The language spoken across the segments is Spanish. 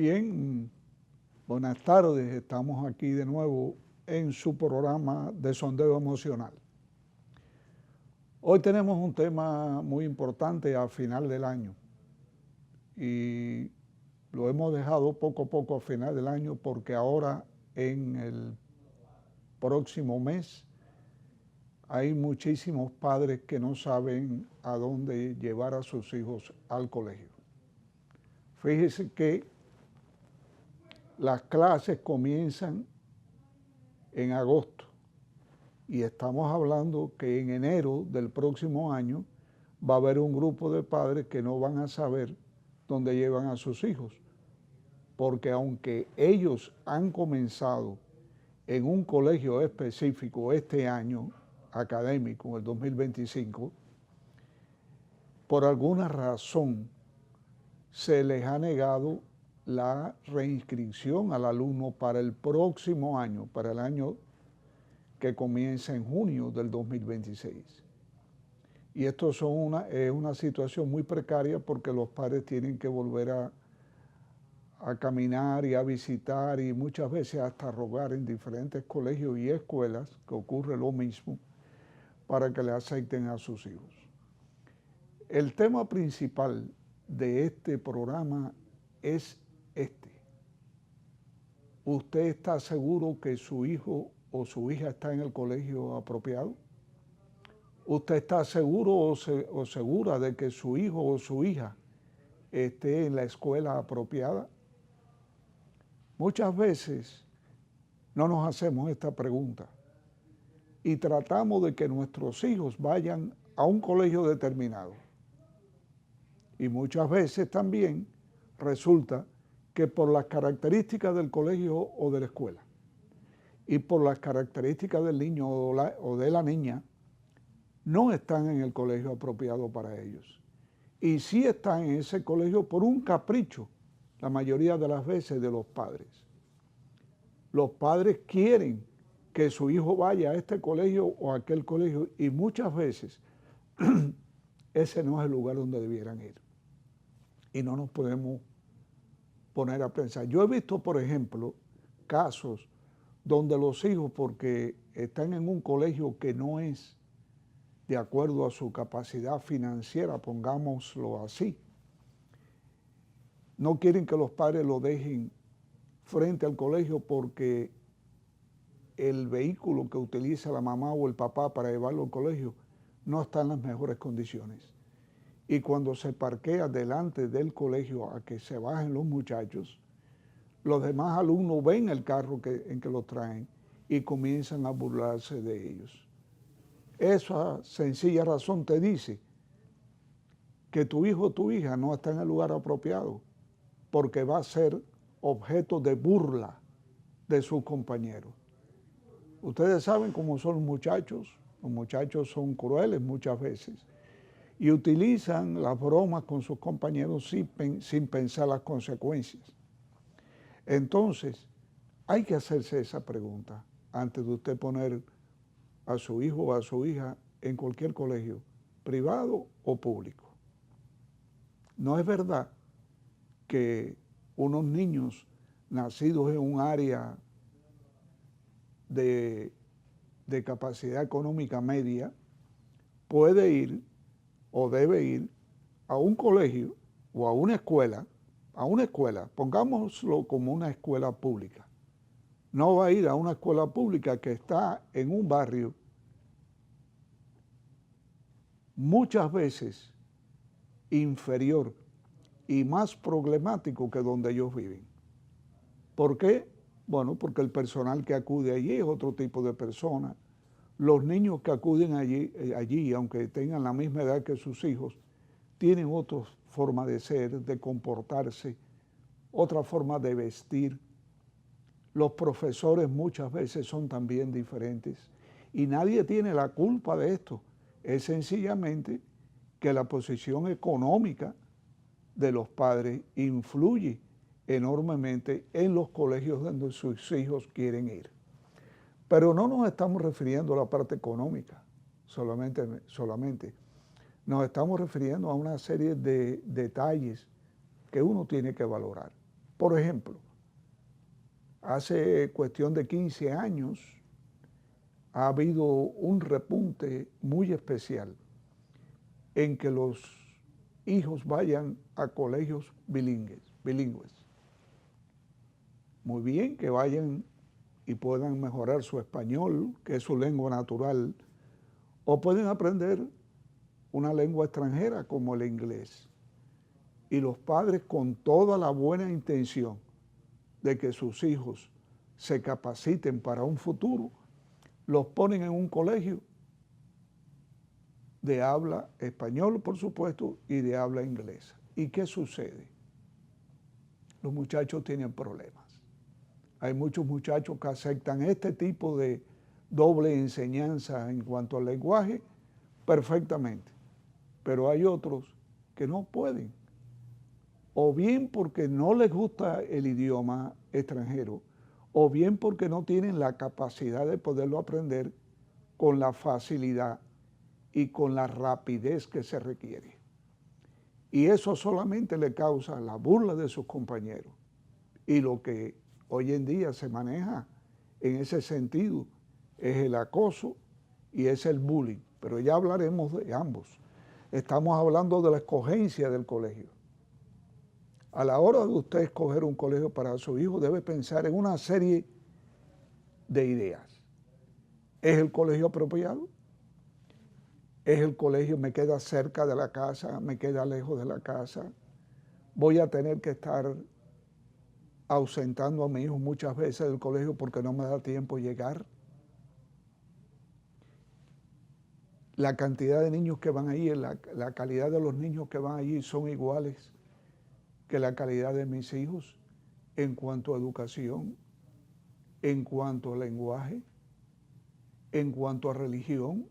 Bien, buenas tardes. Estamos aquí de nuevo en su programa de sondeo emocional. Hoy tenemos un tema muy importante a final del año y lo hemos dejado poco a poco a final del año porque ahora en el próximo mes hay muchísimos padres que no saben a dónde llevar a sus hijos al colegio. Fíjese que las clases comienzan en agosto y estamos hablando que en enero del próximo año va a haber un grupo de padres que no van a saber dónde llevan a sus hijos, porque aunque ellos han comenzado en un colegio específico este año académico, el 2025, por alguna razón se les ha negado la reinscripción al alumno para el próximo año, para el año que comienza en junio del 2026. Y esto es una situación muy precaria porque los padres tienen que volver a caminar y a visitar y muchas veces hasta rogar en diferentes colegios y escuelas, que ocurre lo mismo, para que le acepten a sus hijos. El tema principal de este programa es este. ¿Usted está seguro que su hijo o su hija está en el colegio apropiado? ¿Usted está seguro o segura de que su hijo o su hija esté en la escuela apropiada? Muchas veces no nos hacemos esta pregunta y tratamos de que nuestros hijos vayan a un colegio determinado. Y muchas veces también resulta que por las características del colegio o de la escuela y por las características del niño o de la niña, no están en el colegio apropiado para ellos. Y sí están en ese colegio por un capricho, la mayoría de las veces, de los padres. Los padres quieren que su hijo vaya a este colegio o a aquel colegio y muchas veces ese no es el lugar donde debieran ir. Y no nos podemos poner a pensar. Yo he visto, por ejemplo, casos donde los hijos, porque están en un colegio que no es de acuerdo a su capacidad financiera, pongámoslo así, no quieren que los padres lo dejen frente al colegio porque el vehículo que utiliza la mamá o el papá para llevarlo al colegio no está en las mejores condiciones. Y cuando se parquea delante del colegio a que se bajen los muchachos, los demás alumnos ven el carro en que los traen y comienzan a burlarse de ellos. Esa sencilla razón te dice que tu hijo o tu hija no está en el lugar apropiado porque va a ser objeto de burla de sus compañeros. Ustedes saben cómo son los muchachos son crueles muchas veces y utilizan las bromas con sus compañeros sin pensar las consecuencias. Entonces, hay que hacerse esa pregunta antes de usted poner a su hijo o a su hija en cualquier colegio, privado o público. No es verdad que unos niños nacidos en un área de capacidad económica media puede ir o debe ir a un colegio o a una escuela, pongámoslo como una escuela pública. No va a ir a una escuela pública que está en un barrio muchas veces inferior y más problemático que donde ellos viven. ¿Por qué? Bueno, porque el personal que acude allí es otro tipo de persona. Los niños que acuden allí, aunque tengan la misma edad que sus hijos, tienen otra forma de ser, de comportarse, otra forma de vestir. Los profesores muchas veces son también diferentes y nadie tiene la culpa de esto. Es sencillamente que la posición económica de los padres influye enormemente en los colegios donde sus hijos quieren ir. Pero no nos estamos refiriendo a la parte económica solamente. Nos estamos refiriendo a una serie de detalles que uno tiene que valorar. Por ejemplo, hace cuestión de 15 años ha habido un repunte muy especial en que los hijos vayan a colegios bilingües. Muy bien que vayan y puedan mejorar su español, que es su lengua natural, o pueden aprender una lengua extranjera como el inglés. Y los padres, con toda la buena intención de que sus hijos se capaciten para un futuro, los ponen en un colegio de habla español, por supuesto, y de habla inglesa. ¿Y qué sucede? Los muchachos tienen problemas. Hay muchos muchachos que aceptan este tipo de doble enseñanza en cuanto al lenguaje perfectamente, pero hay otros que no pueden, o bien porque no les gusta el idioma extranjero, o bien porque no tienen la capacidad de poderlo aprender con la facilidad y con la rapidez que se requiere. Y eso solamente le causa la burla de sus compañeros. Y lo que hoy en día se maneja en ese sentido es el acoso y es el bullying. Pero ya hablaremos de ambos. Estamos hablando de la escogencia del colegio. A la hora de usted escoger un colegio para su hijo, debe pensar en una serie de ideas. ¿Es el colegio apropiado? ¿Es el colegio, me queda cerca de la casa, me queda lejos de la casa? ¿Voy a tener que estar ausentando a mi hijo muchas veces del colegio porque no me da tiempo llegar? La cantidad de niños que van allí, la calidad de los niños que van allí son iguales que la calidad de mis hijos en cuanto a educación, en cuanto a lenguaje, en cuanto a religión.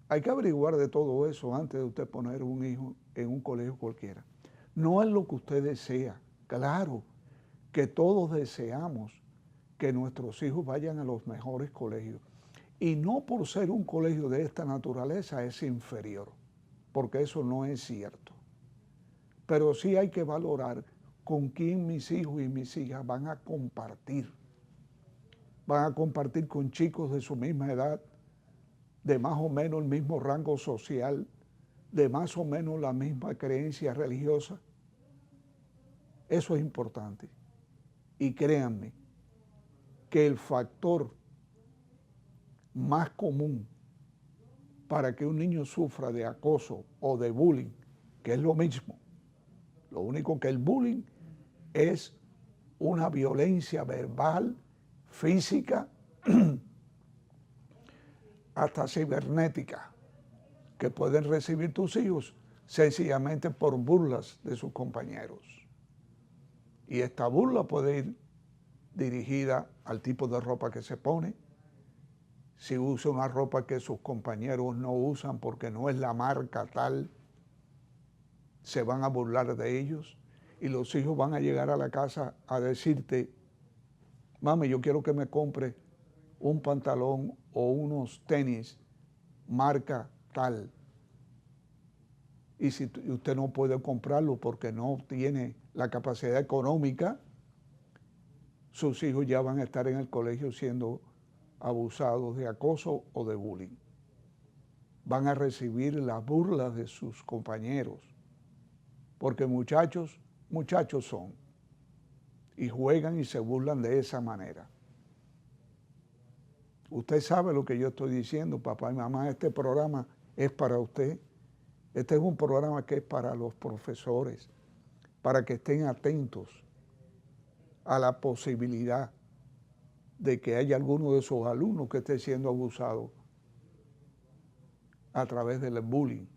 Hay que averiguar de todo eso antes de usted poner un hijo en un colegio cualquiera. No es lo que usted desea. Claro que todos deseamos que nuestros hijos vayan a los mejores colegios. Y no por ser un colegio de esta naturaleza es inferior, porque eso no es cierto. Pero sí hay que valorar con quién mis hijos y mis hijas van a compartir. Van a compartir con chicos de su misma edad, de más o menos el mismo rango social, de más o menos la misma creencia religiosa. Eso es importante. Y créanme que el factor más común para que un niño sufra de acoso o de bullying, que es lo mismo, lo único que el bullying es una violencia verbal, física, hasta cibernética, que pueden recibir tus hijos sencillamente por burlas de sus compañeros. Y esta burla puede ir dirigida al tipo de ropa que se pone, si usa una ropa que sus compañeros no usan porque no es la marca tal, se van a burlar de ellos y los hijos van a llegar a la casa a decirte, mami, yo quiero que me compre un pantalón o unos tenis marca tal. Y si usted no puede comprarlo porque no tiene la capacidad económica, sus hijos ya van a estar en el colegio siendo abusados de acoso o de bullying. Van a recibir las burlas de sus compañeros, porque muchachos son, y juegan y se burlan de esa manera. Usted sabe lo que yo estoy diciendo, papá y mamá, este programa es para usted. Este es un programa que es para los profesores, para que estén atentos a la posibilidad de que haya alguno de sus alumnos que esté siendo abusado a través del bullying,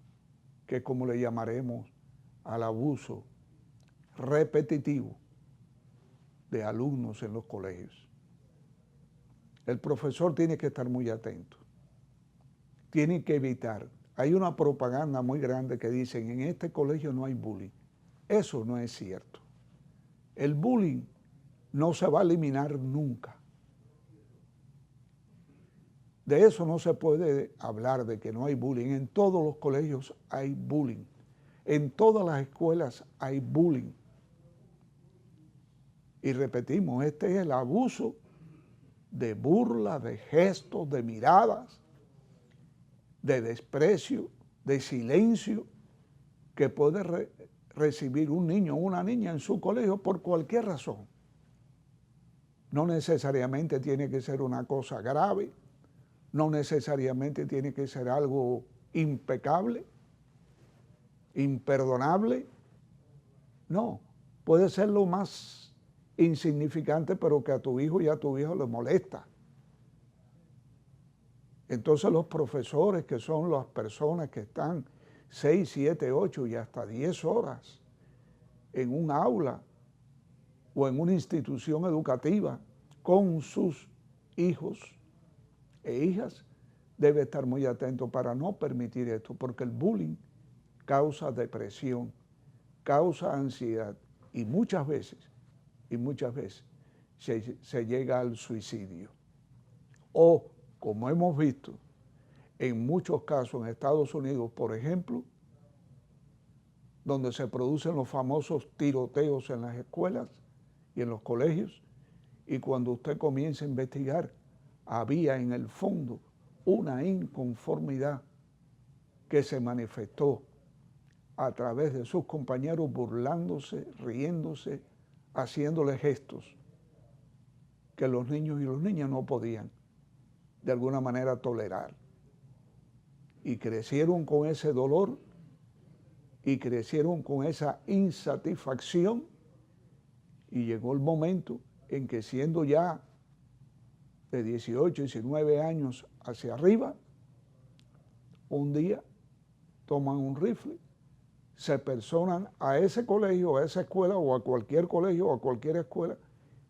que es como le llamaremos al abuso repetitivo de alumnos en los colegios. El profesor tiene que estar muy atento, tiene que evitar. Hay una propaganda muy grande que dicen, en este colegio no hay bullying. Eso no es cierto. El bullying no se va a eliminar nunca. De eso no se puede hablar, de que no hay bullying. En todos los colegios hay bullying. En todas las escuelas hay bullying. Y repetimos, este es el abuso de burla, de gestos, de miradas, de desprecio, de silencio que puede recibir un niño o una niña en su colegio por cualquier razón. No necesariamente tiene que ser una cosa grave, no necesariamente tiene que ser algo impecable, imperdonable. No, puede ser lo más insignificante, pero que a tu hijo y a tu hijo le molesta. Entonces los profesores, que son las personas que están 6, 7, 8 y hasta 10 horas en un aula o en una institución educativa con sus hijos e hijas, debe estar muy atento para no permitir esto, porque el bullying causa depresión, causa ansiedad y muchas veces se llega al suicidio. O, como hemos visto, en muchos casos en Estados Unidos, por ejemplo, donde se producen los famosos tiroteos en las escuelas y en los colegios, y cuando usted comienza a investigar, había en el fondo una inconformidad que se manifestó a través de sus compañeros burlándose, riéndose, haciéndole gestos que los niños y las niñas no podían de alguna manera tolerar. Y crecieron con ese dolor y crecieron con esa insatisfacción, y llegó el momento en que, siendo ya de 18, 19 años hacia arriba, un día toman un rifle, se personan a ese colegio, a esa escuela o a cualquier colegio o a cualquier escuela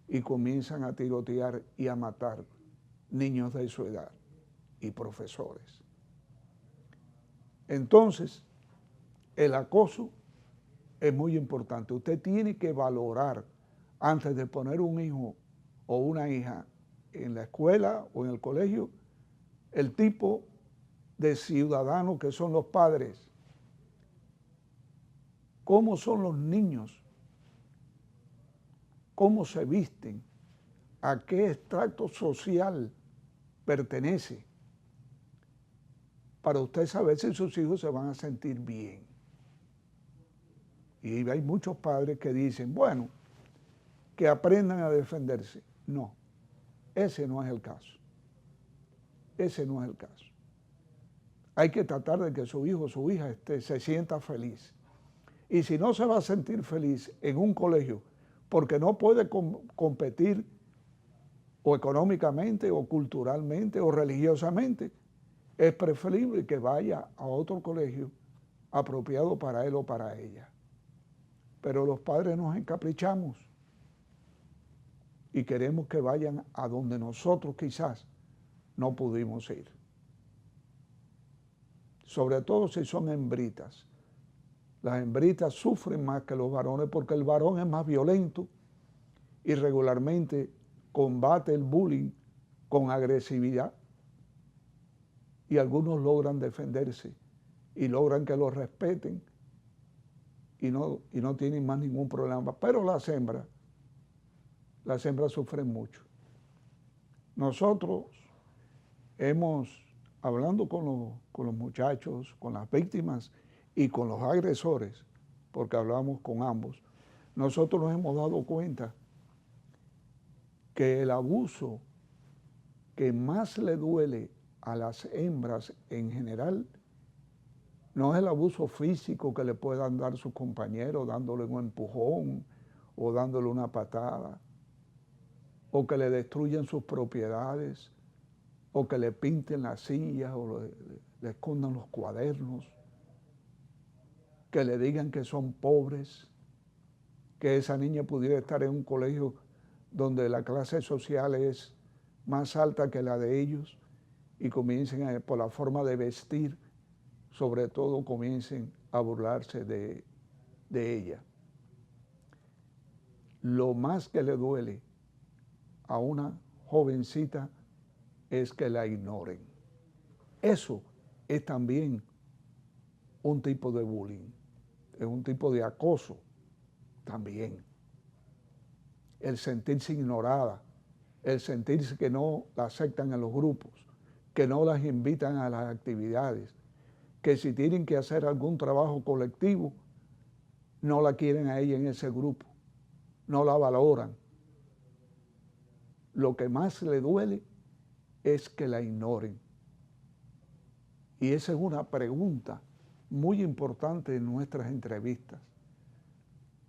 y comienzan a tirotear y a matar niños de su edad y profesores. Entonces, el acoso es muy importante. Usted tiene que valorar, antes de poner un hijo o una hija en la escuela o en el colegio, el tipo de ciudadanos que son los padres. ¿Cómo son los niños? ¿Cómo se visten? ¿A qué estrato social pertenece? Para usted saber si sus hijos se van a sentir bien. Y hay muchos padres que dicen, bueno, que aprendan a defenderse. No, ese no es el caso. Ese no es el caso. Hay que tratar de que su hijo o su hija se sienta feliz. Y si no se va a sentir feliz en un colegio porque no puede competir o económicamente o culturalmente o religiosamente, es preferible que vaya a otro colegio apropiado para él o para ella. Pero los padres nos encaprichamos y queremos que vayan a donde nosotros quizás no pudimos ir. Sobre todo si son hembritas. Las hembritas sufren más que los varones porque el varón es más violento y regularmente combate el bullying con agresividad, y algunos logran defenderse y logran que los respeten y no tienen más ningún problema. Pero las hembras sufren mucho. Nosotros hablando con los muchachos, con las víctimas y con los agresores, porque hablamos con ambos, nosotros nos hemos dado cuenta que el abuso que más le duele a las hembras en general no es el abuso físico que le puedan dar sus compañeros dándole un empujón o dándole una patada, o que le destruyan sus propiedades, o que le pinten las sillas o le escondan los cuadernos, que le digan que son pobres, que esa niña pudiera estar en un colegio donde la clase social es más alta que la de ellos y comiencen por la forma de vestir, sobre todo comiencen a burlarse de ella. Lo más que le duele a una jovencita es que la ignoren. Eso es también un tipo de bullying. es un tipo de acoso también. El sentirse ignorada, el sentirse que no la aceptan en los grupos, que no las invitan a las actividades, que si tienen que hacer algún trabajo colectivo, no la quieren a ella en ese grupo, no la valoran. Lo que más le duele es que la ignoren. Y esa es una pregunta muy importante en nuestras entrevistas.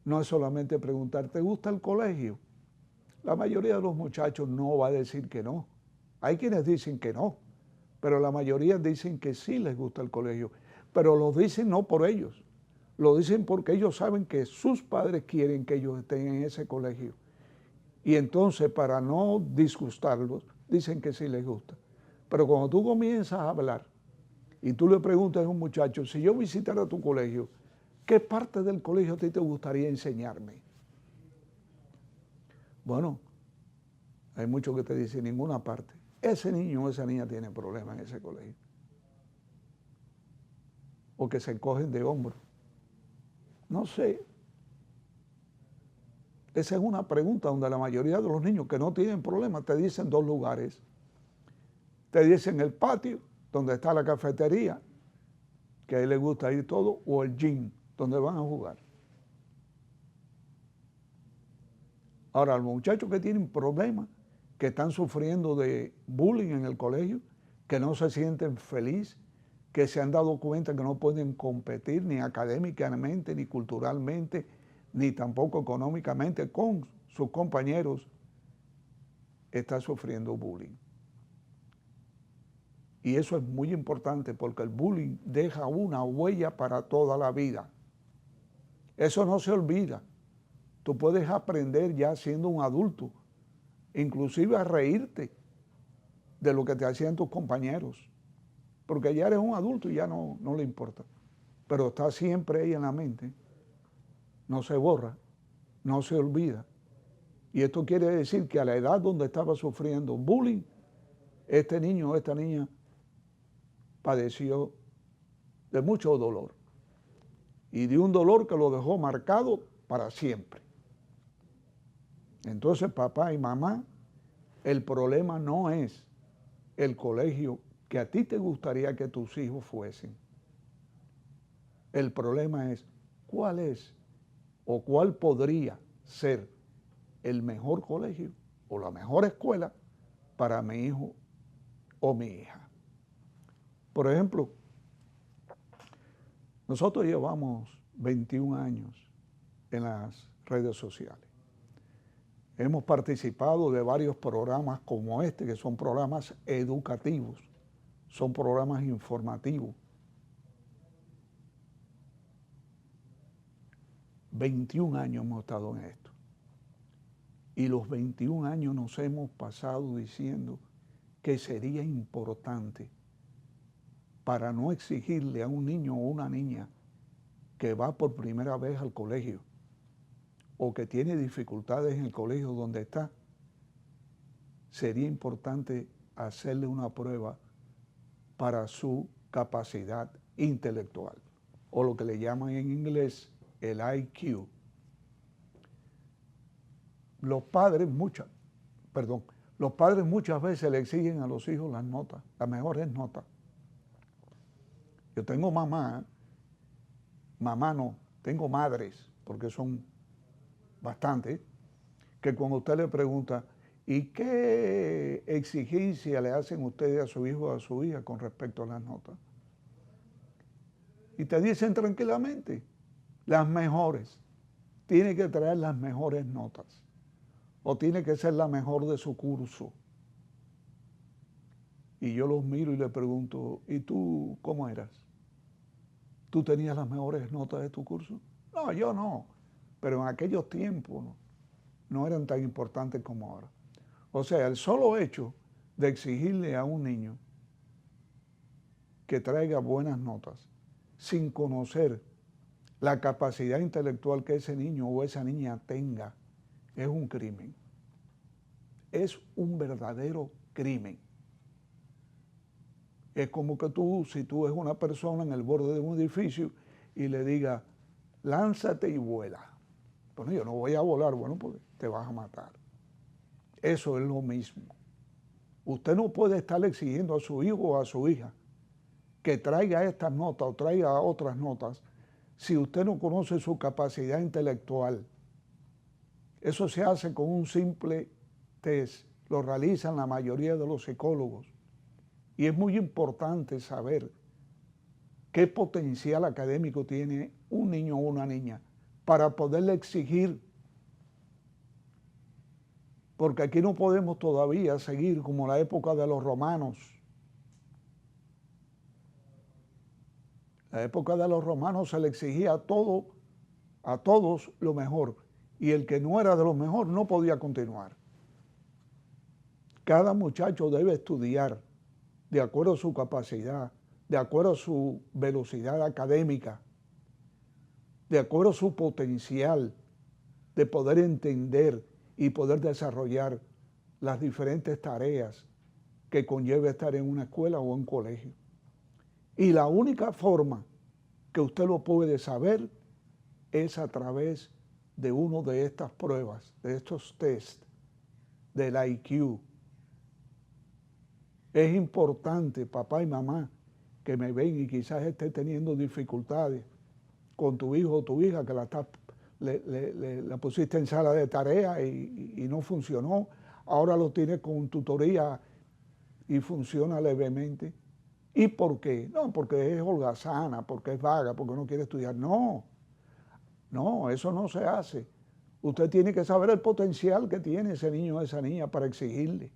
No es solamente preguntar, ¿te gusta el colegio? La mayoría de los muchachos no va a decir que no. Hay quienes dicen que no, pero la mayoría dicen que sí les gusta el colegio. Pero lo dicen no por ellos, lo dicen porque ellos saben que sus padres quieren que ellos estén en ese colegio. Y entonces, para no disgustarlos, dicen que sí les gusta. Pero cuando tú comienzas a hablar y tú le preguntas a un muchacho, si yo visitara tu colegio, ¿qué parte del colegio a ti te gustaría enseñarme? Bueno, hay muchos que te dicen ninguna parte. Ese niño o esa niña tiene problemas en ese colegio. O que se encogen de hombros. No sé. Esa es una pregunta donde la mayoría de los niños que no tienen problemas te dicen dos lugares. Te dicen el patio, donde está la cafetería, que a él le gusta ir todo, o el gym, donde van a jugar. Ahora, los muchachos que tienen problemas, que están sufriendo de bullying en el colegio, que no se sienten felices, que se han dado cuenta que no pueden competir ni académicamente, ni culturalmente, ni tampoco económicamente con sus compañeros, están sufriendo bullying. Y eso es muy importante porque el bullying deja una huella para toda la vida. Eso no se olvida. Tú puedes aprender ya siendo un adulto, inclusive a reírte de lo que te hacían tus compañeros, porque ya eres un adulto y ya no le importa, pero está siempre ahí en la mente, no se borra, no se olvida. Y esto quiere decir que a la edad donde estaba sufriendo bullying, este niño o esta niña padeció de mucho dolor y de un dolor que lo dejó marcado para siempre. Entonces, papá y mamá, el problema no es el colegio que a ti te gustaría que tus hijos fuesen. El problema es cuál es o cuál podría ser el mejor colegio o la mejor escuela para mi hijo o mi hija. Por ejemplo, nosotros llevamos 21 años en las redes sociales. Hemos participado de varios programas como este, que son programas educativos, son programas informativos. 21 años hemos estado en esto. Y los 21 años nos hemos pasado diciendo que sería importante para no exigirle a un niño o una niña que va por primera vez al colegio o que tiene dificultades en el colegio donde está, sería importante hacerle una prueba para su capacidad intelectual, o lo que le llaman en inglés el IQ. Los padres muchas veces le exigen a los hijos las notas, las mejores notas. Yo tengo mamá no, tengo madres, porque son bastantes, que cuando usted le pregunta, ¿y qué exigencia le hacen ustedes a su hijo o a su hija con respecto a las notas? Y te dicen tranquilamente, las mejores. Tiene que traer las mejores notas. O tiene que ser la mejor de su curso. Y yo los miro y le pregunto, ¿y tú cómo eras? ¿Tú tenías las mejores notas de tu curso? No, yo no. Pero en aquellos tiempos no eran tan importantes como ahora. O sea, el solo hecho de exigirle a un niño que traiga buenas notas sin conocer la capacidad intelectual que ese niño o esa niña tenga es un crimen. Es un verdadero crimen. Es como que si tú eres una persona en el borde de un edificio y le digas, lánzate y vuela. Bueno, yo no voy a volar, bueno, porque te vas a matar. Eso es lo mismo. Usted no puede estar exigiendo a su hijo o a su hija que traiga estas notas o traiga otras notas si usted no conoce su capacidad intelectual. Eso se hace con un simple test, lo realizan la mayoría de los psicólogos. Y es muy importante saber qué potencial académico tiene un niño o una niña para poderle exigir. Porque aquí no podemos todavía seguir como la época de los romanos. La época de los romanos se le exigía a todos lo mejor, y el que no era de lo mejor no podía continuar. Cada muchacho debe estudiar de acuerdo a su capacidad, de acuerdo a su velocidad académica, de acuerdo a su potencial de poder entender y poder desarrollar las diferentes tareas que conlleva estar en una escuela o en un colegio. Y la única forma que usted lo puede saber es a través de una de estas pruebas, de estos tests del IQ. Es importante, papá y mamá, que me ven y quizás esté teniendo dificultades con tu hijo o tu hija, que la pusiste en sala de tarea y no funcionó. Ahora lo tienes con tutoría y funciona levemente. ¿Y por qué? No, porque es holgazana, porque es vaga, porque no quiere estudiar. No, eso no se hace. Usted tiene que saber el potencial que tiene ese niño o esa niña para exigirle.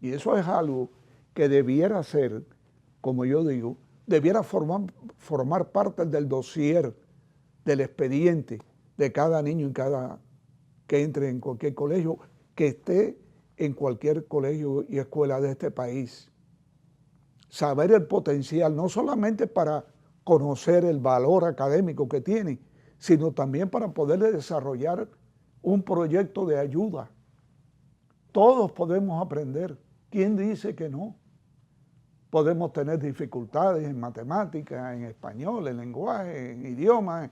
Y eso es algo que debiera ser, como yo digo, debiera formar parte del dossier, del expediente de cada niño y cada que entre en cualquier colegio, que esté en cualquier colegio y escuela de este país. Saber el potencial, no solamente para conocer el valor académico que tiene, sino también para poder desarrollar un proyecto de ayuda. Todos podemos aprender. ¿Quién dice que no? Podemos tener dificultades en matemáticas, en español, en lenguaje, en idiomas.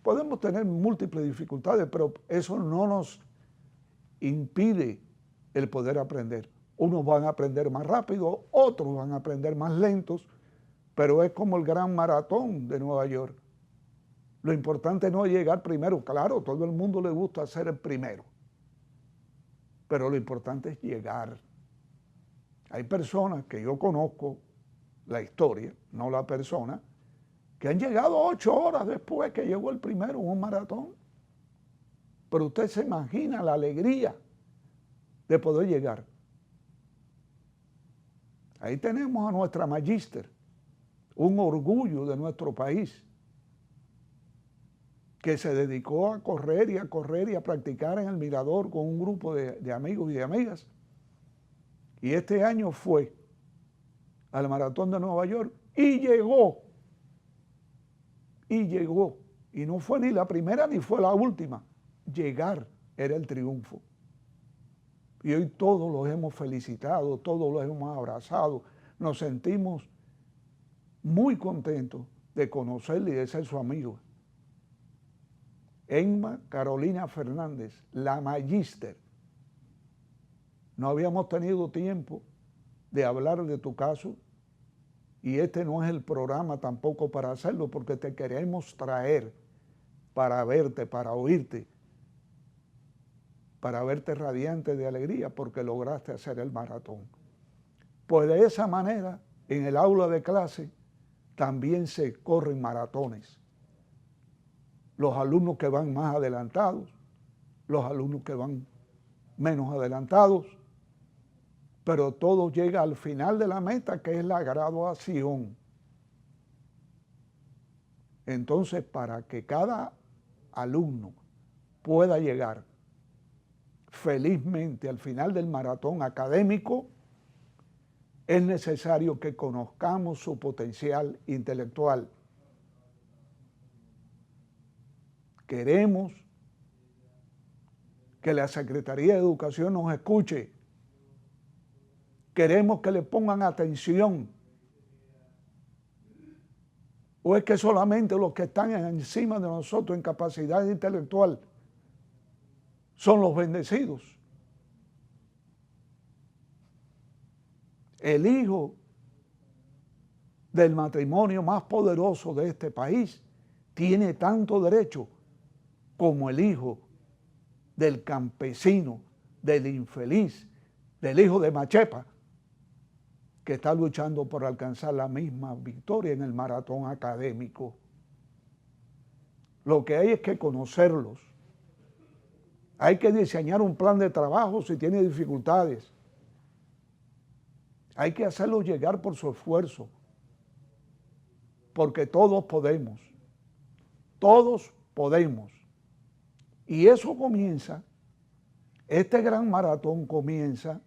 Podemos tener múltiples dificultades, pero eso no nos impide el poder aprender. Unos van a aprender más rápido, otros van a aprender más lentos, pero es como el gran maratón de Nueva York. Lo importante no es llegar primero. Claro, todo el mundo le gusta ser el primero, pero lo importante es llegar. Hay personas que yo conozco, la historia, no la persona, que han llegado 8 horas después que llegó el primero en un maratón. Pero usted se imagina la alegría de poder llegar. Ahí tenemos a nuestra magíster, un orgullo de nuestro país, que se dedicó a correr y a correr y a practicar en el Mirador con un grupo de amigos y de amigas. Y este año fue al Maratón de Nueva York y llegó. Y no fue ni la primera ni fue la última. Llegar era el triunfo. Y hoy todos los hemos felicitado, todos los hemos abrazado. Nos sentimos muy contentos de conocerle y de ser su amigo. Emma Carolina Fernández, la magíster. No habíamos tenido tiempo de hablar de tu caso y este no es el programa tampoco para hacerlo, porque te queremos traer para verte, para oírte, para verte radiante de alegría porque lograste hacer el maratón. Pues de esa manera, en el aula de clase también se corren maratones. Los alumnos que van más adelantados, los alumnos que van menos adelantados, pero todo llega al final de la meta, que es la graduación. Entonces, para que cada alumno pueda llegar felizmente al final del maratón académico, es necesario que conozcamos su potencial intelectual. Queremos que la Secretaría de Educación nos escuche. Queremos que le pongan atención. ¿O es que solamente los que están encima de nosotros en capacidad intelectual son los bendecidos? El hijo del matrimonio más poderoso de este país tiene tanto derecho como el hijo del campesino, del infeliz, del hijo de Machepa, que está luchando por alcanzar la misma victoria en el maratón académico. Lo que hay es que conocerlos. Hay que diseñar un plan de trabajo si tiene dificultades. Hay que hacerlos llegar por su esfuerzo, porque todos podemos. Todos podemos. Y eso comienza, este gran maratón comienza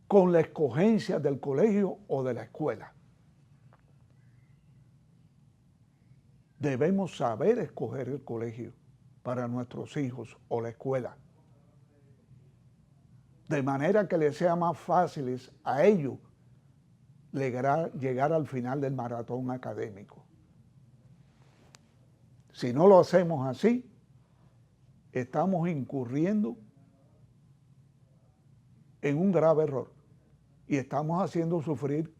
con la escogencia del colegio o de la escuela. Debemos saber escoger el colegio para nuestros hijos o la escuela, de manera que les sea más fácil a ellos llegar al final del maratón académico. Si no lo hacemos así, estamos incurriendo en un grave error y estamos haciendo sufrir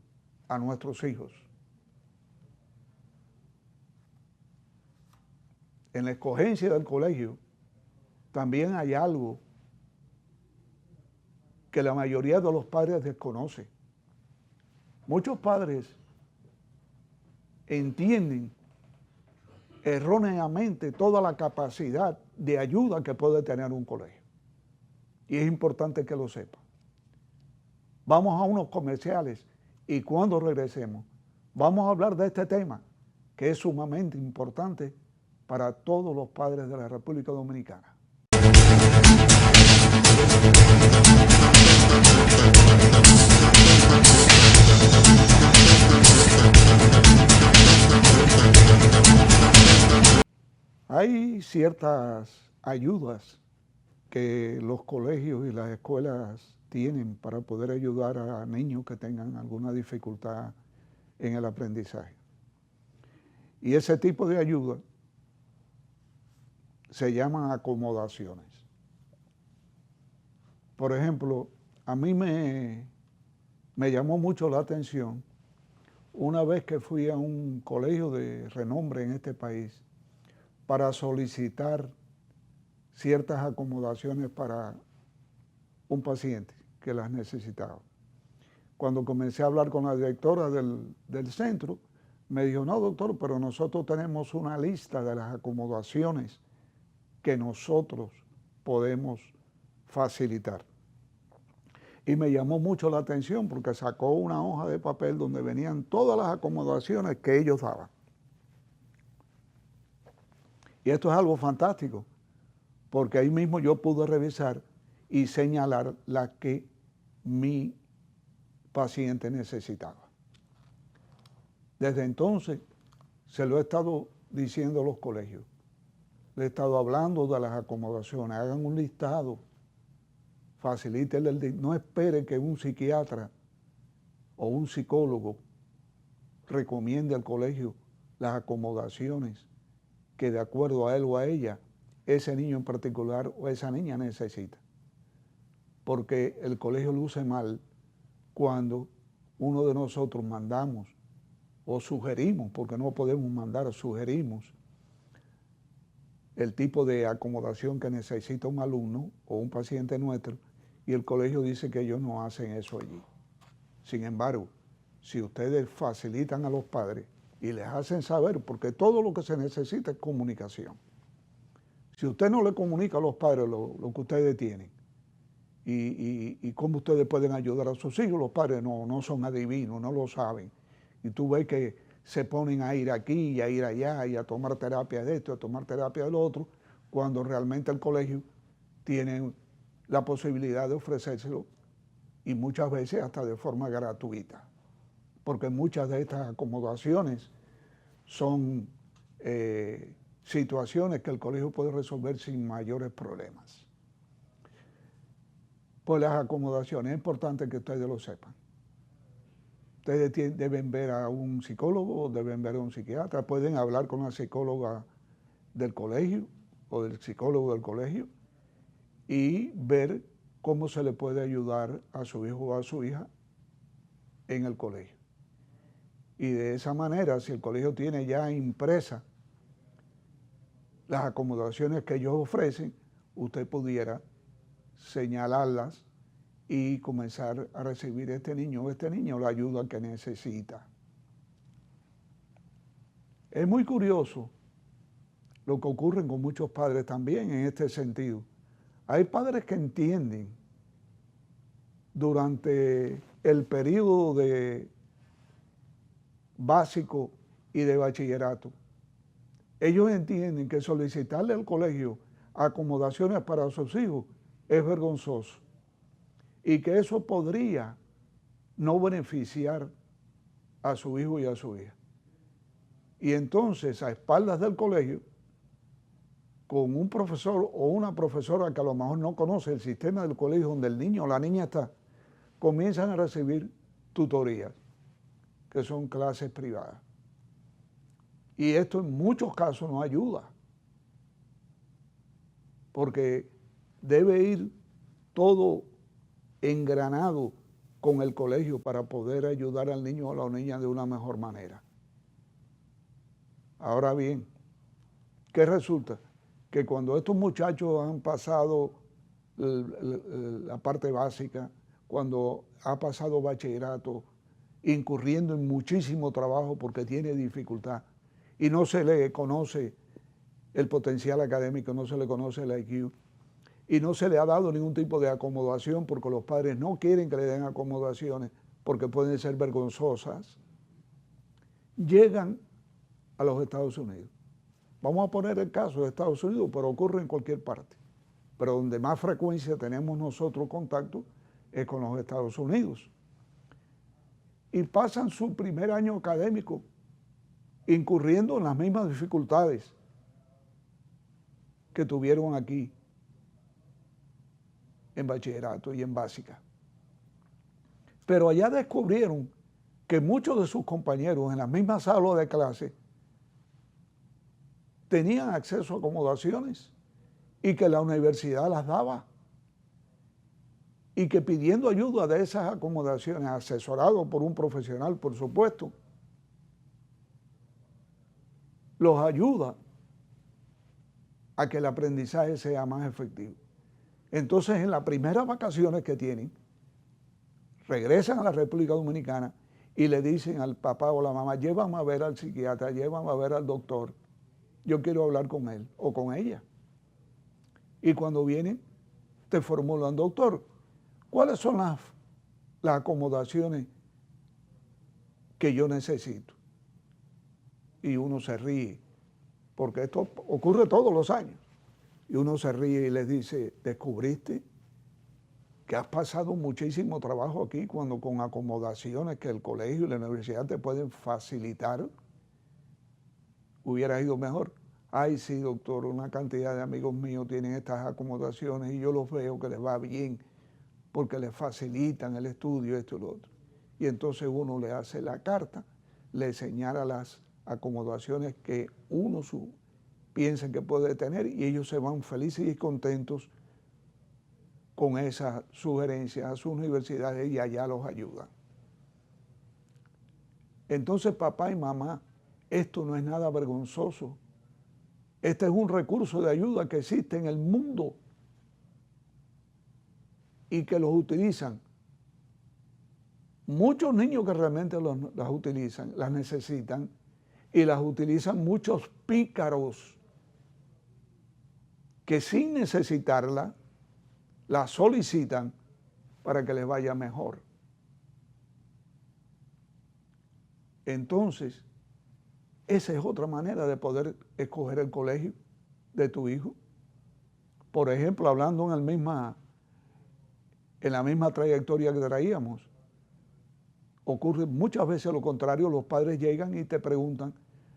a nuestros hijos. En la escogencia del colegio también hay algo que la mayoría de los padres desconocen. Muchos padres entienden erróneamente toda la capacidad de ayuda que puede tener un colegio. Y es importante que lo sepan. Vamos a unos comerciales y cuando regresemos vamos a hablar de este tema que es sumamente importante para todos los padres de la República Dominicana. Hay ciertas ayudas que los colegios y las escuelas tienen para poder ayudar a niños que tengan alguna dificultad en el aprendizaje. Y ese tipo de ayuda se llaman acomodaciones. Por ejemplo, a mí me llamó mucho la atención una vez que fui a un colegio de renombre en este país para solicitar ciertas acomodaciones para un paciente que las necesitaba. Cuando comencé a hablar con la directora del centro, me dijo, no, doctor, pero nosotros tenemos una lista de las acomodaciones que nosotros podemos facilitar. Y me llamó mucho la atención porque sacó una hoja de papel donde venían todas las acomodaciones que ellos daban. Y esto es algo fantástico, porque ahí mismo yo pude revisar y señalar la que mi paciente necesitaba. Desde entonces se lo he estado diciendo a los colegios, le he estado hablando de las acomodaciones, hagan un listado, facilítenle, no espere que un psiquiatra o un psicólogo recomiende al colegio las acomodaciones que de acuerdo a él o a ella, ese niño en particular o esa niña necesita. Porque el colegio luce mal cuando uno de nosotros mandamos o sugerimos, porque no podemos mandar, sugerimos el tipo de acomodación que necesita un alumno o un paciente nuestro y el colegio dice que ellos no hacen eso allí. Sin embargo, si ustedes facilitan a los padres y les hacen saber, porque todo lo que se necesita es comunicación. Si usted no le comunica a los padres lo que ustedes tienen y cómo ustedes pueden ayudar a sus hijos, los padres no son adivinos, no lo saben. Y tú ves que se ponen a ir aquí y a ir allá y a tomar terapia de esto, a tomar terapia del otro, cuando realmente el colegio tiene la posibilidad de ofrecérselo y muchas veces hasta de forma gratuita. Porque muchas de estas acomodaciones son situaciones que el colegio puede resolver sin mayores problemas. Pues las acomodaciones, es importante que ustedes lo sepan. Ustedes deben ver a un psicólogo, deben ver a un psiquiatra, pueden hablar con la psicóloga del colegio o del psicólogo del colegio y ver cómo se le puede ayudar a su hijo o a su hija en el colegio. Y de esa manera, si el colegio tiene ya impresas las acomodaciones que ellos ofrecen, usted pudiera señalarlas y comenzar a recibir este niño la ayuda que necesita. Es muy curioso lo que ocurre con muchos padres también en este sentido. Hay padres que entienden durante el periodo de básico y de bachillerato. Ellos entienden que solicitarle al colegio acomodaciones para sus hijos es vergonzoso y que eso podría no beneficiar a su hijo y a su hija. Y entonces, a espaldas del colegio, con un profesor o una profesora que a lo mejor no conoce el sistema del colegio donde el niño o la niña está, comienzan a recibir tutorías, que son clases privadas. Y esto en muchos casos no ayuda, porque debe ir todo engranado con el colegio para poder ayudar al niño o a la niña de una mejor manera. Ahora bien, ¿qué resulta? Que cuando estos muchachos han pasado la parte básica, cuando ha pasado bachillerato, incurriendo en muchísimo trabajo porque tiene dificultad y no se le conoce el potencial académico, no se le conoce el IQ y no se le ha dado ningún tipo de acomodación porque los padres no quieren que le den acomodaciones porque pueden ser vergonzosas, llegan a los Estados Unidos. Vamos a poner el caso de Estados Unidos, pero ocurre en cualquier parte. Pero donde más frecuencia tenemos nosotros contacto es con los Estados Unidos. Y pasan su primer año académico incurriendo en las mismas dificultades que tuvieron aquí en bachillerato y en básica. Pero allá descubrieron que muchos de sus compañeros en la misma sala de clase tenían acceso a acomodaciones y que la universidad las daba y que pidiendo ayuda de esas acomodaciones, asesorado por un profesional, por supuesto, los ayuda a que el aprendizaje sea más efectivo. Entonces, en las primeras vacaciones que tienen, regresan a la República Dominicana y le dicen al papá o la mamá, llévame a ver al psiquiatra, llévame a ver al doctor, yo quiero hablar con él o con ella. Y cuando vienen, te formulan, doctor, ¿cuáles son las acomodaciones que yo necesito? Y uno se ríe, porque esto ocurre todos los años. Y uno se ríe y les dice, ¿descubriste que has pasado muchísimo trabajo aquí cuando con acomodaciones que el colegio y la universidad te pueden facilitar, hubiera ido mejor? Ay, sí, doctor, una cantidad de amigos míos tienen estas acomodaciones y yo los veo que les va bien porque les facilitan el estudio, esto y lo otro. Y entonces uno le hace la carta, le señala las acomodaciones que uno piensa que puede tener y ellos se van felices y contentos con esas sugerencias a sus universidades y allá los ayudan. Entonces, papá y mamá, esto no es nada vergonzoso. Este es un recurso de ayuda que existe en el mundo y que los utilizan. Muchos niños que realmente las utilizan, las necesitan y las utilizan muchos pícaros que sin necesitarla la solicitan para que les vaya mejor. Entonces, esa es otra manera de poder escoger el colegio de tu hijo. Por ejemplo, hablando en la misma trayectoria que traíamos, ocurre muchas veces lo contrario, los padres llegan y te preguntan,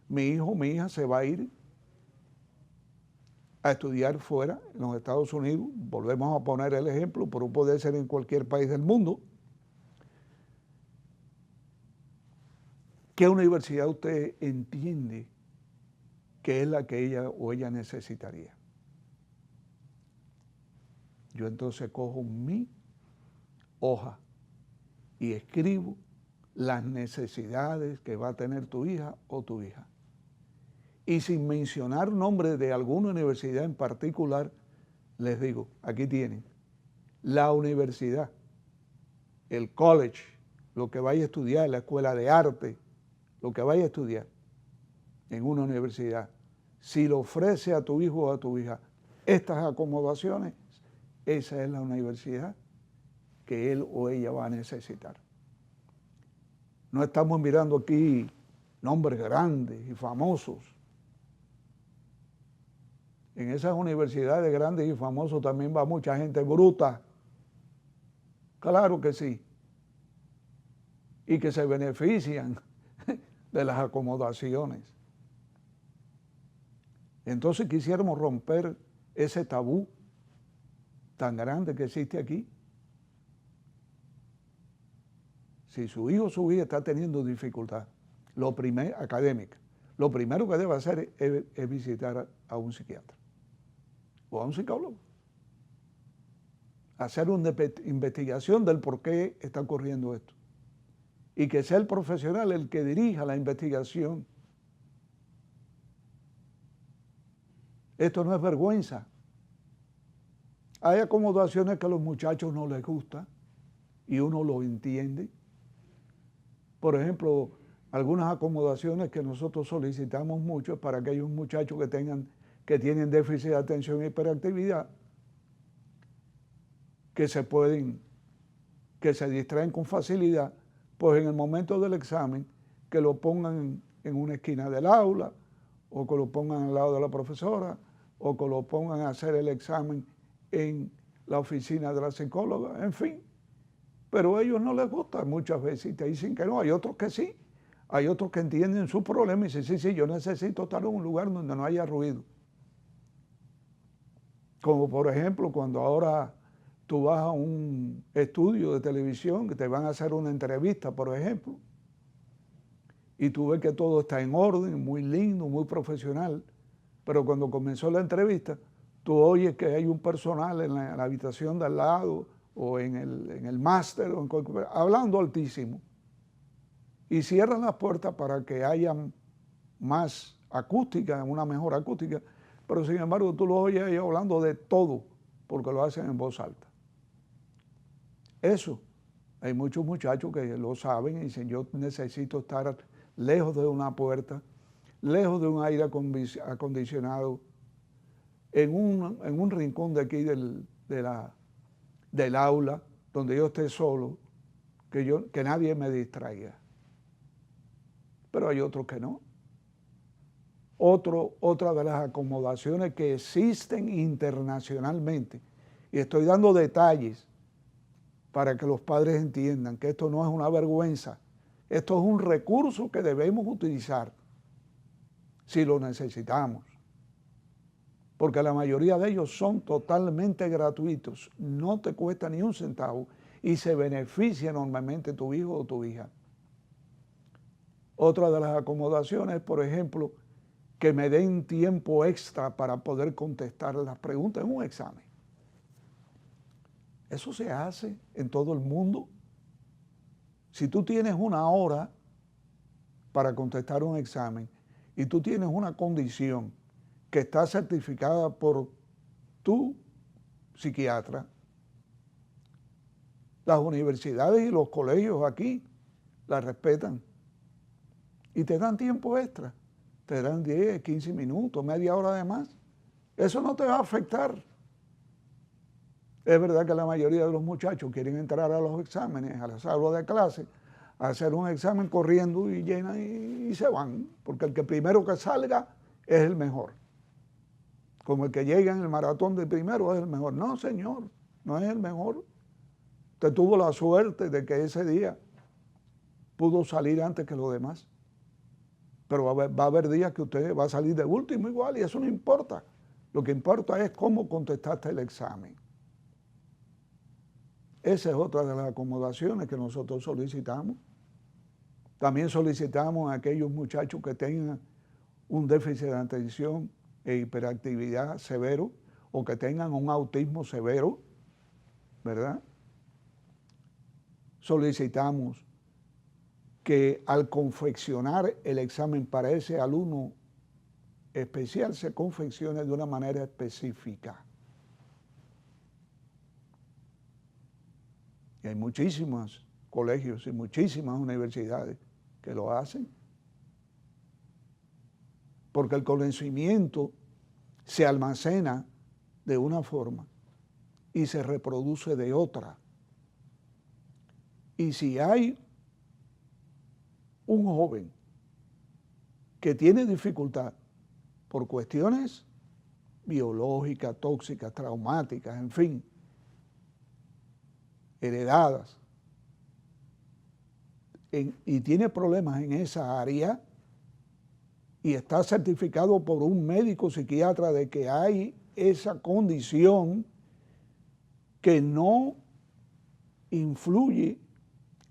mi hijo, mi hija se va a ir a estudiar fuera, en los Estados Unidos, volvemos a poner el ejemplo, pero puede ser en cualquier país del mundo, ¿Qué universidad usted entiende que es la que ella necesitaría? Yo entonces cojo mi hoja y escribo las necesidades que va a tener tu hija o tu hija. Y sin mencionar nombre de alguna universidad en particular, les digo, aquí tienen la universidad, el college, lo que vaya a estudiar, la escuela de arte, lo que vaya a estudiar en una universidad. Si le ofrece a tu hijo o a tu hija estas acomodaciones, esa es la universidad que él o ella va a necesitar. No estamos mirando aquí nombres grandes y famosos. En esas universidades grandes y famosas también va mucha gente bruta. Claro que sí. Y que se benefician de las acomodaciones. Entonces quisiéramos romper ese tabú tan grande que existe aquí. Si su hijo o su hija está teniendo dificultad académica, lo primero que debe hacer es visitar a un psiquiatra o a un psicólogo. Hacer una investigación del por qué está ocurriendo esto. Y que sea el profesional el que dirija la investigación. Esto no es vergüenza. Hay acomodaciones que a los muchachos no les gusta y uno lo entiende. Por ejemplo, algunas acomodaciones que nosotros solicitamos mucho para aquellos muchachos que tienen déficit de atención e hiperactividad, que se distraen con facilidad, pues en el momento del examen, que lo pongan en una esquina del aula, o que lo pongan al lado de la profesora, o que lo pongan a hacer el examen en la oficina de la psicóloga, en fin. Pero a ellos no les gusta muchas veces y te dicen que no. Hay otros que sí, hay otros que entienden su problema y dicen, sí, yo necesito estar en un lugar donde no haya ruido. Como por ejemplo, cuando ahora tú vas a un estudio de televisión, que te van a hacer una entrevista, por ejemplo, y tú ves que todo está en orden, muy lindo, muy profesional, pero cuando comenzó la entrevista, tú oyes que hay un personal en la habitación de al lado, o en el máster, hablando altísimo, y cierran las puertas para que haya más acústica, una mejor acústica, pero sin embargo tú lo oyes ahí hablando de todo, porque lo hacen en voz alta. Eso, hay muchos muchachos que lo saben y dicen, yo necesito estar lejos de una puerta, lejos de un aire acondicionado, en un rincón de aquí del aula, donde yo esté solo, que nadie me distraiga. Pero hay otros que no. Otra de las acomodaciones que existen internacionalmente, y estoy dando detalles para que los padres entiendan que esto no es una vergüenza, esto es un recurso que debemos utilizar si lo necesitamos. Porque la mayoría de ellos son totalmente gratuitos, no te cuesta ni un centavo y se beneficia enormemente tu hijo o tu hija. Otra de las acomodaciones, por ejemplo, que me den tiempo extra para poder contestar las preguntas en un examen. Eso se hace en todo el mundo. Si tú tienes una hora para contestar un examen y tú tienes una condición que está certificada por tu psiquiatra, las universidades y los colegios aquí la respetan y te dan tiempo extra, te dan 10, 15 minutos, media hora de más. Eso no te va a afectar. Es verdad que la mayoría de los muchachos quieren entrar a los exámenes, a las aulas de clase, a hacer un examen corriendo y llenan y se van, porque el que primero que salga es el mejor. Como el que llega en el maratón de primero es el mejor. No, señor, no es el mejor. Usted tuvo la suerte de que ese día pudo salir antes que los demás. Pero va a haber días que usted va a salir de último igual y eso no importa. Lo que importa es cómo contestaste el examen. Esa es otra de las acomodaciones que nosotros solicitamos. También solicitamos a aquellos muchachos que tengan un déficit de atención e hiperactividad severo o que tengan un autismo severo, ¿verdad? Solicitamos que al confeccionar el examen para ese alumno especial se confeccione de una manera específica. Y hay muchísimos colegios y muchísimas universidades que lo hacen. Porque el conocimiento se almacena de una forma y se reproduce de otra. Y si hay un joven que tiene dificultad por cuestiones biológicas, tóxicas, traumáticas, en fin, heredadas, y tiene problemas en esa área y está certificado por un médico psiquiatra de que hay esa condición que no influye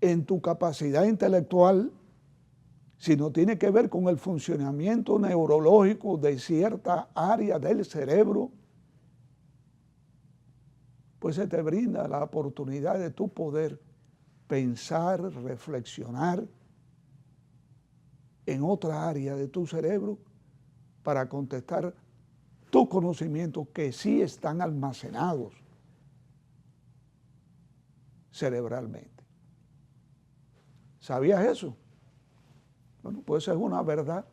en tu capacidad intelectual, sino tiene que ver con el funcionamiento neurológico de cierta área del cerebro, pues se te brinda la oportunidad de tu poder pensar, reflexionar en otra área de tu cerebro para contestar tus conocimientos que sí están almacenados cerebralmente. ¿Sabías eso? Bueno, pues eso es una verdad,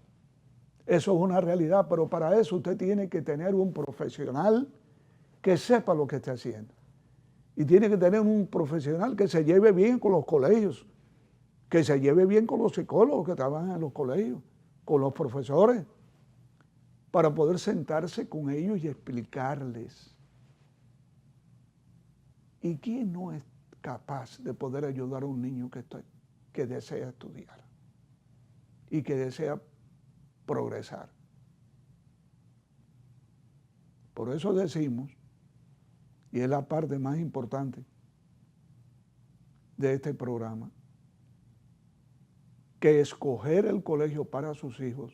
eso es una realidad, pero para eso usted tiene que tener un profesional que sepa lo que está haciendo. Y tiene que tener un profesional que se lleve bien con los colegios, que se lleve bien con los psicólogos que trabajan en los colegios, con los profesores, para poder sentarse con ellos y explicarles. ¿Y quién no es capaz de poder ayudar a un niño que desea estudiar y que desea progresar? Por eso decimos, y es la parte más importante de este programa, que escoger el colegio para sus hijos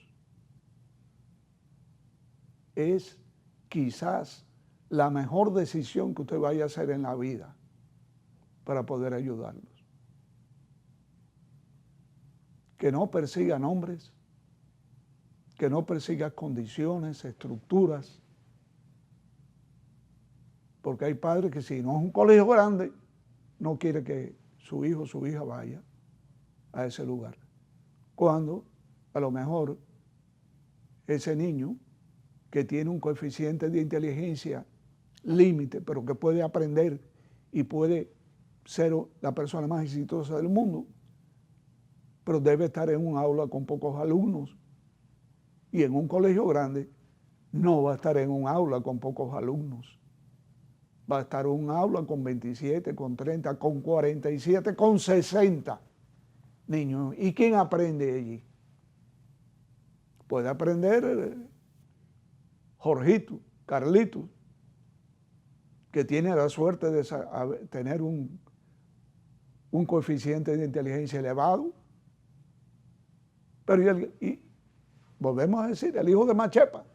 es quizás la mejor decisión que usted vaya a hacer en la vida para poder ayudarlos. Que no persiga nombres, que no persiga condiciones, estructuras, porque hay padres que si no es un colegio grande, no quiere que su hijo o su hija vaya a ese lugar. Cuando a lo mejor ese niño que tiene un coeficiente de inteligencia límite, pero que puede aprender y puede ser la persona más exitosa del mundo, pero debe estar en un aula con pocos alumnos. Y en un colegio grande no va a estar en un aula con pocos alumnos. Va a estar en un aula con 27, con 30, con 47, con 60 niños. ¿Y quién aprende allí? Puede aprender Jorgito, Carlito, que tiene la suerte de tener un coeficiente de inteligencia elevado. Pero y volvemos a decir, el hijo de Machepa.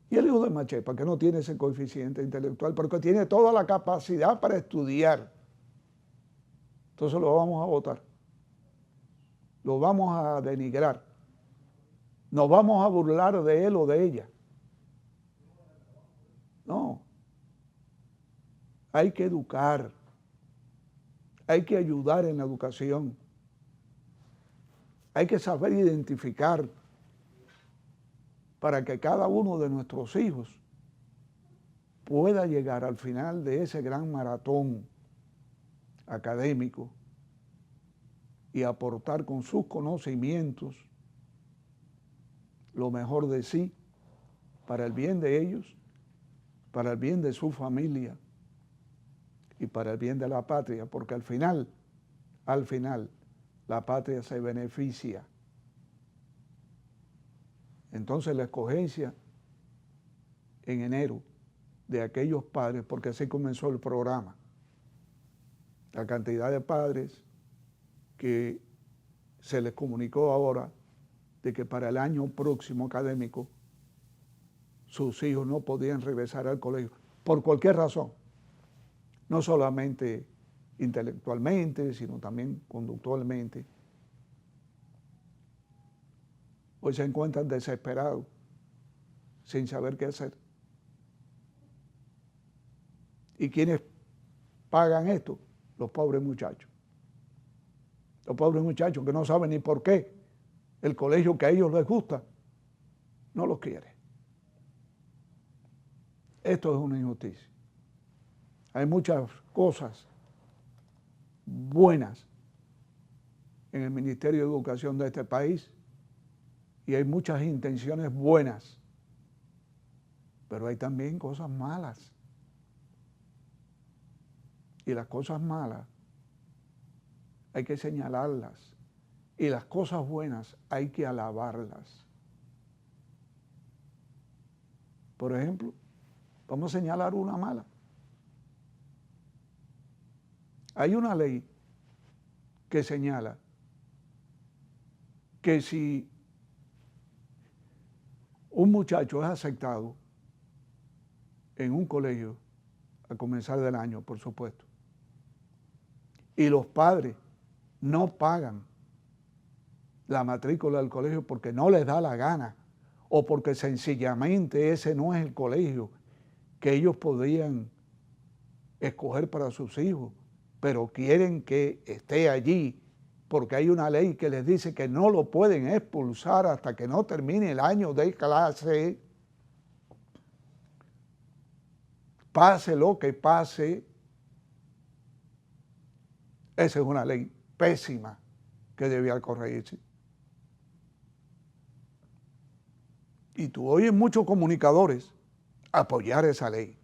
Y el hijo de Machepa, que no tiene ese coeficiente intelectual, pero que tiene toda la capacidad para estudiar. Entonces lo vamos a votar. Lo vamos a denigrar. Nos vamos a burlar de él o de ella. No. Hay que educar. Hay que ayudar en la educación. Hay que saber identificar para que cada uno de nuestros hijos pueda llegar al final de ese gran maratón académico y aportar con sus conocimientos lo mejor de sí para el bien de ellos, para el bien de su familia y para el bien de la patria, porque al final, la patria se beneficia. Entonces la escogencia en enero de aquellos padres, porque así comenzó el programa, la cantidad de padres que se les comunicó ahora de que para el año próximo académico sus hijos no podían regresar al colegio por cualquier razón, no solamente intelectualmente, sino también conductualmente. Hoy se encuentran desesperados, sin saber qué hacer. ¿Y quiénes pagan esto? Los pobres muchachos. Los pobres muchachos que no saben ni por qué el colegio que a ellos les gusta no los quiere. Esto es una injusticia. Hay muchas cosas buenas en el Ministerio de Educación de este país y hay muchas intenciones buenas, pero hay también cosas malas. Y las cosas malas hay que señalarlas y las cosas buenas hay que alabarlas. Por ejemplo, vamos a señalar una mala. Hay una ley que señala que si un muchacho es aceptado en un colegio al comenzar del año, por supuesto, y los padres no pagan la matrícula del colegio porque no les da la gana o porque sencillamente ese no es el colegio que ellos podrían escoger para sus hijos, pero quieren que esté allí porque hay una ley que les dice que no lo pueden expulsar hasta que no termine el año de clase, pase lo que pase. Esa es una ley pésima que debía corregirse. Y tú oyes muchos comunicadores apoyar esa ley.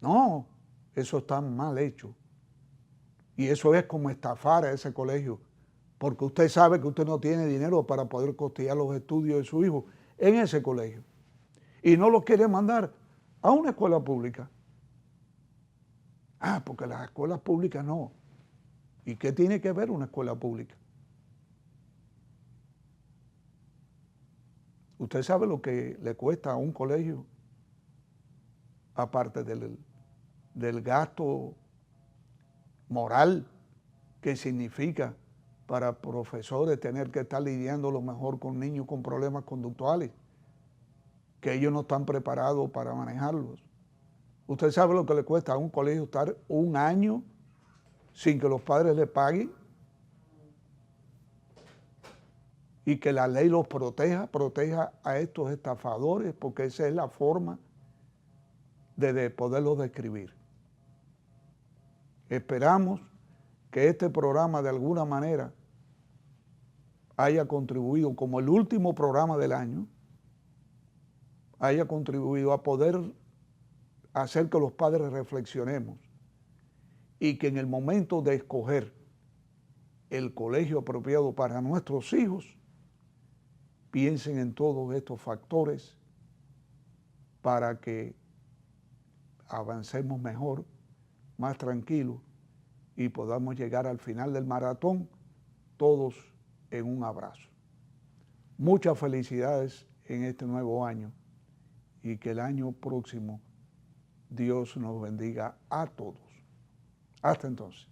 No, eso está mal hecho. Y eso es como estafar a ese colegio, porque usted sabe que usted no tiene dinero para poder costear los estudios de su hijo en ese colegio. Y no lo quiere mandar a una escuela pública. Ah, porque las escuelas públicas no. ¿Y qué tiene que ver una escuela pública? ¿Usted sabe lo que le cuesta a un colegio, aparte del gasto moral que significa para profesores tener que estar lidiando lo mejor con niños con problemas conductuales, que ellos no están preparados para manejarlos? ¿Usted sabe lo que le cuesta a un colegio estar un año sin que los padres le paguen? Y que la ley los proteja a estos estafadores, porque esa es la forma de poderlos describir. Esperamos que este programa de alguna manera haya contribuido, como el último programa del año, haya contribuido a poder hacer que los padres reflexionemos y que en el momento de escoger el colegio apropiado para nuestros hijos, piensen en todos estos factores para que avancemos mejor, más tranquilos y podamos llegar al final del maratón todos en un abrazo. Muchas felicidades en este nuevo año y que el año próximo Dios nos bendiga a todos. Hasta entonces.